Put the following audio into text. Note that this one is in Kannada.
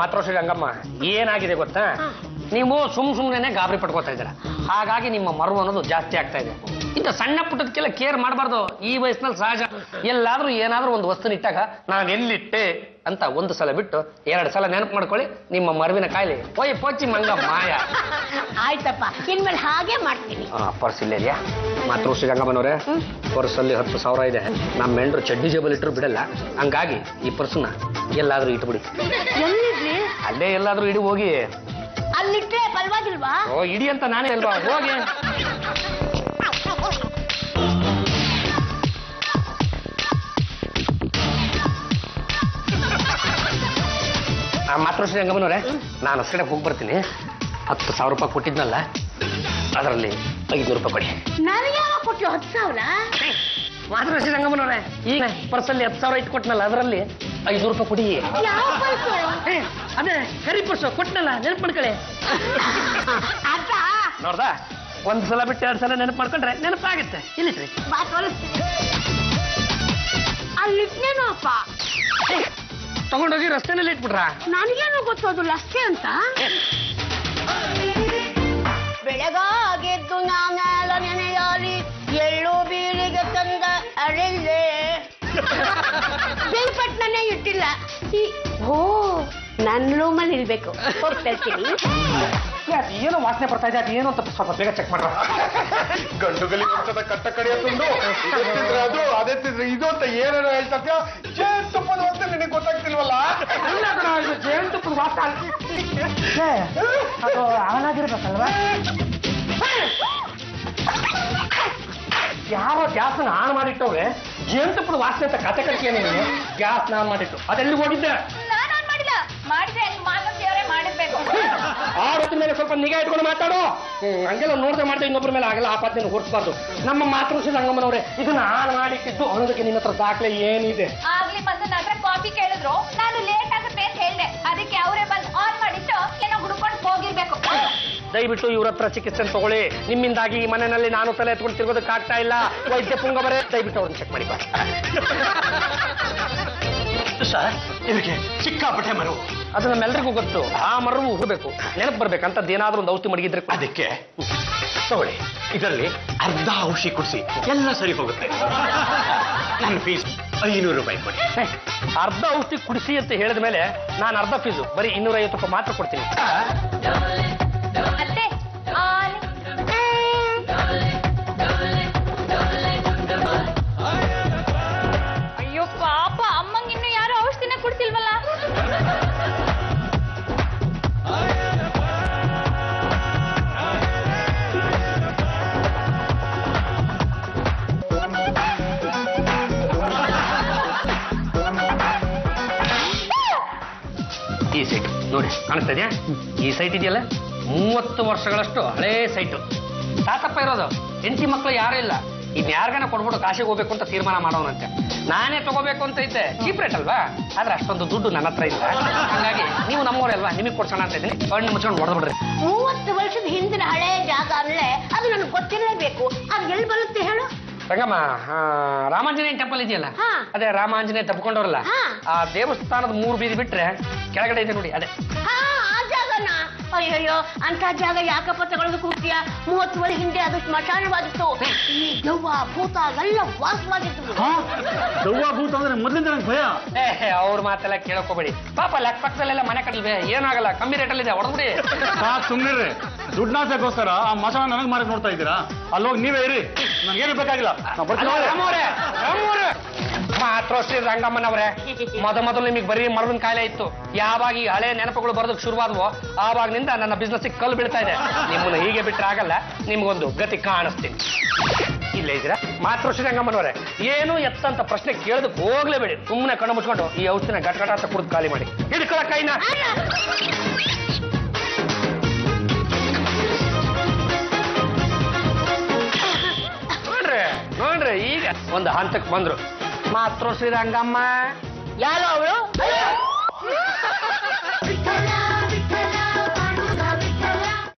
ಮಾತೃಶ್ರೀ ರಂಗಮ್ಮ ಏನಾಗಿದೆ ಗೊತ್ತಾ, ನೀವು ಸುಮ್ಮನೆ ಗಾಬರಿ ಪಡ್ಕೋತಾ ಇದ್ದೀರ. ಹಾಗಾಗಿ ನಿಮ್ಮ ಮರವು ಅನ್ನೋದು ಜಾಸ್ತಿ ಆಗ್ತಾ ಇದೆ. ಇಂಥ ಸಣ್ಣ ಪುಟ್ಟದಕ್ಕೆಲ್ಲ ಕೇರ್ ಮಾಡಬಾರ್ದು. ಈ ವಯಸ್ಸಿನಲ್ಲಿ ಸಹಜ. ಎಲ್ಲಾದ್ರೂ ಏನಾದ್ರೂ ಒಂದು ವಸ್ತುನ ಇಟ್ಟಾಗ ನಾನು ಎಲ್ಲಿಟ್ಟೆ ಅಂತ ಒಂದು ಸಲ ಬಿಟ್ಟು 2 ಸಲ ನೆನಪು ಮಾಡ್ಕೊಳ್ಳಿ. ನಿಮ್ಮ ಮರವಿನ ಕಾಯಿಲೆ ಪೋಯ್ ಪೋಚಿ ಮಂಗ ಮಾಯ. ಆಯ್ತಪ್ಪ, ಇನ್ಮೇಲೆ ಹಾಗೆ ಮಾಡ್ತೀನಿ. ಪರ್ಸ್ ಇಲ್ಲೇದ್ಯಾ ಮಾತೃಶ್ರೀ ರಂಗಮ್ಮನವ್ರೆ? ಪರ್ಸಲ್ಲಿ 10,000 ಇದೆ. ನಮ್ಮ ಹೆಂಡ್ರು ಚಡ್ಡಿ ಜೇಬಲ್ ಇಟ್ಟರು ಬಿಡಲ್ಲ. ಹಂಗಾಗಿ ಈ ಪರ್ಸನ್ನ ಎಲ್ಲಾದ್ರೂ ಇಟ್ಬಿಡಿ. ಎಲ್ಲಿಡ್ಲಿ? ಅಲ್ಲೇ ಎಲ್ಲಾದ್ರೂ ಇಡಿ ಹೋಗಿ. ಅಲ್ಲಿಟ್ರೆ ಪಲ್ವಾಗಿಲ್ವಾ? ಓ ಇಡಿ ಅಂತ ನಾನೇ ಅಲ್ವಾ, ಹೋಗಿ. ಮಾತೃಶ್ರೀ ರಂಗಮ್ಮನವ್ರೆ, ನಾನು ಹೊಸಗಡೆ ಹೋಗಿ ಬರ್ತೀನಿ. 10,000 ರೂಪಾಯಿ ಕೊಟ್ಟಿದ್ನಲ್ಲ, ಅದರಲ್ಲಿ 500 ರೂಪಾಯಿ ಕೊಡಿ. ನನಗೆ ಯಾವಾಗ ಕೊಟ್ಟು 10,000? ಮಾತೃಶ್ರೀ ರಂಗಮ್ಮನವ್ರೆ, ಈಗ ಪರ್ಸಲ್ಲಿ 10,000 ಇಟ್ಕೊಟ್ನಲ್ಲ, ಅದರಲ್ಲಿ 500 ರೂಪಾಯಿ ಕೊಡಿ. ಯಾವ ಪರ್ಸು? ಅದೇ ಕರಿ ಪರ್ಸು ಕೊಟ್ನಲ್ಲ, ನೆನಪು ಮಾಡ್ಕೊಳ್ಳಿ. ನೋಡ್ದಾ, 1 ಸಲ ಬಿಟ್ಟು 2 ಸಲ ನೆನಪು ಮಾಡ್ಕೊಂಡ್ರೆ ನೆನಪಾಗುತ್ತೆ. ಇಲ್ಲಿಟ್ರಿ. ಅಲ್ಲಿಟ್ನೇನು ಅಪ್ಪ? ತಗೊಂಡೋಗಿ ರಸ್ತೆನಲ್ಲಿ ಇಟ್ಬಿಟ್ರ? ನನಗೇನು ಗೊತ್ತೋದು ಅಷ್ಟೇ ಅಂತ. ಬೆಳಗಾಗೆದ್ದು ನಾನೆಲ್ಲ ನೆನೆಯಾಲಿ ಎಳ್ಳು ಬೀಳಿಗೆ ತಂದ ಅರಿಲ್ಲೇ ಬೇಲ್ಪಟ್ಟನೇ ಇಟ್ಟಿಲ್ಲ. ಓ, ನನ್ನ ರೂಮಲ್ಲಿ ಇರ್ಬೇಕು. ಹೋಗ್ತೇಳ್ತೀನಿ. ಏನೋ ವಾಸನೆ ಬರ್ತಾ ಇದೆ, ಅದು ಏನು ಅಂತ ಸ್ವಲ್ಪ ಬೇಗ ಚೆಕ್ ಮಾಡ್ರ. ಗಂಡುಗಲಿ ವಂಶದ ಕಟ್ಟ ಕಡೆಯ ತುಂಡು ಇದೆತ್ತಿದ್ರೆ ಅದು, ಅದೆತ್ತಿದ್ರೆ ಇದು ಅಂತ ಏನೇನೋ ಹೇಳ್ತಕ್ಕ. ಜೇನುತುಪ್ಪದ ವಾಸನೆ ನಿನಗೆ ಗೊತ್ತಾಗ್ತಿಲ್ವಲ್ಲ? ಇಲ್ಲ ಕಣ, ಇದು ಜೇನುತುಪ್ಪದ ವಾಸನೆ. ಅದು ಅವನಾಗಿರ್ಬೇಕಲ್ವಾ? ಯಾವ ಗ್ಯಾಸ್ನ ಆನ್ ಮಾಡಿಟ್ಟವ್ರೆ ಜೇನುತುಪ್ಪದ ವಾಸನೆ ಅಂತ ಕತೆ ಕಟ್ಲೇನೆ. ಗ್ಯಾಸ್ನ ಆನ್ ಮಾಡಿಟ್ಟು ಅದೆಲ್ಲಿ ಹೋಗಿದ್ದೆ? ಮಾಡಿದ್ರೆ ಮಾತಾಡ್ತಿಯವರೇ ಮಾಡಿರ್ಬೇಕು. ಆರೋಗ್ಯದ ಮೇಲೆ ಸ್ವಲ್ಪ ನಿಗಾ ಇಟ್ಕೊಂಡು ಮಾತಾಡೋ. ಹಂಗೆಲ್ಲ ನೋಡ್ದೆ ಮಾಡ್ದೆ ಇನ್ನೊಬ್ಬರ ಮೇಲೆ ಆಗಲ್ಲ ಆಪಾದನೆ ಹೊರಿಸಬಾರ್ದು. ನಮ್ಮ ಮಾತೃಶ್ರೀ ರಂಗಮ್ಮನವ್ರೆ, ಇದನ್ನ ಆನ್ ಮಾಡಿಟ್ಟಿದ್ದು ಅನ್ನೋದಕ್ಕೆ ನಿಮ್ಮ ಹತ್ರ ದಾಖಲೆ ಏನಿದೆ? ಆಗ್ಲಿ ಬಂದು ನನ್ನ ಹತ್ರ ಕಾಫಿ ಕೇಳಿದ್ರು, ನಾನು ಲೇಟ್ ಆಗುತ್ತೆ ಅಂತ ಹೇಳಿದೆ. ಅದಕ್ಕೆ ಅವರೇ ಬಂದು ಆನ್ ಮಾಡಿಟ್ಟು ಏನೋ ಹುಡ್ಕೊಂಡು ಹೋಗಿರ್ಬೇಕು. ದಯವಿಟ್ಟು ಇವ್ರ ಹತ್ರ ಚಿಕಿತ್ಸೆ ತಗೊಳ್ಳಿ. ನಿಮ್ಮಿಂದಾಗಿ ಈ ಮನೆಯಲ್ಲಿ ನಾನು ತಲೆ ಎತ್ಕೊಂಡು ತಿರ್ಗೋದಕ್ಕಾಗ್ತಾ ಇಲ್ಲ. ವೈದ್ಯ ಪುಂಗವರೇ, ದಯವಿಟ್ಟು ಅವ್ರನ್ನ ಚೆಕ್ ಮಾಡಿ. ಸರ್, ಇದಕ್ಕೆ ಸಿಕ್ಕಾಪಟ್ಟೆ ಮರವು. ಅದು ನಮ್ಮೆಲ್ಲರಿಗೂ ಗೊತ್ತು. ಆ ಮರವು ಹೋಗ್ಬೇಕು, ನೆನಪು ಬರ್ಬೇಕಂತದ್ದು ಏನಾದ್ರೂ ಒಂದು ಔಷಧಿ ಮಡಗಿದ್ರೆ ಅದಕ್ಕೆ ತಗೊಳ್ಳಿ, ಇದರಲ್ಲಿ ಅರ್ಧ ಔಷಧಿ ಕುಡಿಸಿ ಎಲ್ಲ ಸರಿ ಹೋಗುತ್ತೆ. ನನ್ನ ಫೀಸ್ 500 ರೂಪಾಯಿ ಕೊಡಿ. ಅರ್ಧ ಔಷಧಿ ಕುಡಿಸಿ ಅಂತ ಹೇಳಿದ ಮೇಲೆ ನಾನು ಅರ್ಧ ಫೀಸು ಬರೀ 250 ರೂಪಾಯಿ ಮಾತ್ರ ಕೊಡ್ತೀನಿ. ಅತ್ತೆ ಅಯ್ಯೋ ಪಾಪ, ಅಮ್ಮಂಗ ಇನ್ನು ಯಾರು ಔಷಧಿನ ಕುಡ್ಸಿಲ್ವಲ್ಲ. ಈ ಸೈಟ್ ನೋಡಿ, ಕಾಣಿಸ್ತಾ ಇದೆಯಾ? ಈ ಸೈಟ್ ಇದೆಯಲ್ಲ, 30 ವರ್ಷಗಳಷ್ಟು ಹಳೇ ಸೈಟು. ತಾತಪ್ಪ ಇರೋದು, ಹೆಂಡತಿ ಮಕ್ಕಳು ಯಾರೂ ಇಲ್ಲ. ಇನ್ಯಾರಿಗಾನ ಕೊಡ್ಬಿಟ್ಟು ಕಾಶಿಗೆ ಹೋಗ್ಬೇಕು ಅಂತ ತೀರ್ಮಾನ ಮಾಡೋಣಂತೆ. ನಾನೇ ತಗೋಬೇಕು ಅಂತ ಇದ್ದೆ, ಚೀಪ್ ರೇಟ್ ಅಲ್ವಾ? ಆದ್ರೆ ಅಷ್ಟೊಂದು ದುಡ್ಡು ನನ್ನ ಹತ್ರ ಇಲ್ಲ. ಹಾಗಾಗಿ ನೀವು ನಮ್ಮವರೇ ಅಲ್ವಾ, ನಿಮಗೆ ಕೊಡ್ಸೋಣ ಅಂತ ಇದ್ದೀನಿ. ಕಣ್ಣು ಮುಚ್ಕೊಂಡು ಹೊಡೆದ್ಬಿಡ್ರಿ. 30 ವರ್ಷದ ಹಿಂದಿನ ಹಳೆ ಜಾಗ ಅಲ್ಲೇ, ಅದು ನನಗೆ ಗೊತ್ತಿರಲೇಬೇಕು. ಅದು ಎಲ್ಲಿ ಬರುತ್ತೆ ಹೇಳು? ರಂಗಮ್ಮ, ರಾಮಾಂಜನೇಯ ಟೆಂಪಲ್ ಇದೆಯಲ್ಲ, ಅದೇ ರಾಮಾಂಜನೇಯ ತಪ್ಪಿಕೊಂಡವ್ರಲ್ಲ, ಆ ದೇವಸ್ಥಾನದ 3 ಬೀದಿ ಬಿಟ್ರೆ ಕೆಳಗಡೆ ಇದೆ ನೋಡಿ, ಅದೇ. ಆ ಜಾಗನ? ಅಯ್ಯಯ್ಯೋ, ಅಂತ ಜಾಗ ಯಾಕಪ್ಪ ತಗೊಳ್ಳೋದಕ್ಕೆ ಹೋಗ್ತೀಯ? 30 ವರ್ಷ ಹಿಂದೆ ಅದು ಸ್ಮಶಾನವಾಗಿತ್ತು. ಈ ದೆವ್ವ ಭೂತ ಎಲ್ಲ ವಾಸವಾಗಿತ್ತು. ದೆವ್ವ ಭೂತ ಅಂದ್ರೆ ಮೊದಲಿಂದ ನಂಗೆ ಭಯ. ಅವ್ರ ಮಾತೆಲ್ಲ ಕೇಳಕೋಬೇಡಿ. ಪಾಪ ಲೆಕ್ಕ ಪಕ್ಕದಲ್ಲೆಲ್ಲ ಮನೆ ಕಟ್ಟಲ್ವೇ, ಏನಾಗಲ್ಲ, ಕಮ್ಮಿ ರೇಟಲ್ಲಿ ಇದೆ, ಹೊಡೆದ್ಬಿಡಿ. ಸುಮ್ಮನೆ ದುಡ್ನಾಸಕ್ಕೋಸ್ಕರ ಆ ಮಸಾಲ ನನಗೆ ಮಾರಕ್ ನೋಡ್ತಾ ಇದ್ದೀರಾ? ಅಲ್ಲೋಗಿ ನೀವೇ ಇರಿ, ನನಗೇನು ಬೇಕಾಗಿಲ್ಲ. ಮಾತೃಶ್ರೀ ರಂಗಮ್ಮನವ್ರೆ, ಮೊದಲು ನಿಮಗೆ ಬರೀ ಮರವಿನ ಕಾಯಿಲೆ ಇತ್ತು. ಯಾವಾಗ ಈ ಹಳೆ ನೆನಪುಗಳು ಬರೋದಕ್ಕೆ ಶುರುವಾದವೋ ಆವಾಗಿನಿಂದ ನನ್ನ ಬಿಸ್ನೆಸ್ ಕಲ್ಲು ಬೀಳ್ತಾ ಇದೆ. ನಿಮ್ಮನ್ನು ಹೀಗೆ ಬಿಟ್ಟರೆ ಆಗಲ್ಲ, ನಿಮ್ಗೊಂದು ಗತಿ ಕಾಣಿಸ್ತೀನಿ. ಇಲ್ಲೇ ಇದ್ದೀರಾ ಮಾತೃಶ್ರೀ ರಂಗಮ್ಮನವರೇ? ಏನು ಎತ್ತಂತ ಪ್ರಶ್ನೆ ಕೇಳೋದಕ್ಕೆ ಹೋಗ್ಲೇಬೇಡಿ. ಸುಮ್ಮನೆ ಕಣ್ಣು ಮುಚ್ಕೊಂಡು ಈ ಔಷಧಿನ ಗಟ್ಗಟ ಅಂತ ಕುಡಿದು ಖಾಲಿ ಮಾಡಿ. ಹಿಡ್ಕೊಳ ಕೈನ. ನೋಡ್ರಿ, ಈಗ ಒಂದು ಹಂತಕ್ಕೆ ಬಂದ್ರು. ಮಾತೃಶ್ರೀ ರಂಗಮ್ಮ. ಯಾರೋ ಅವಳು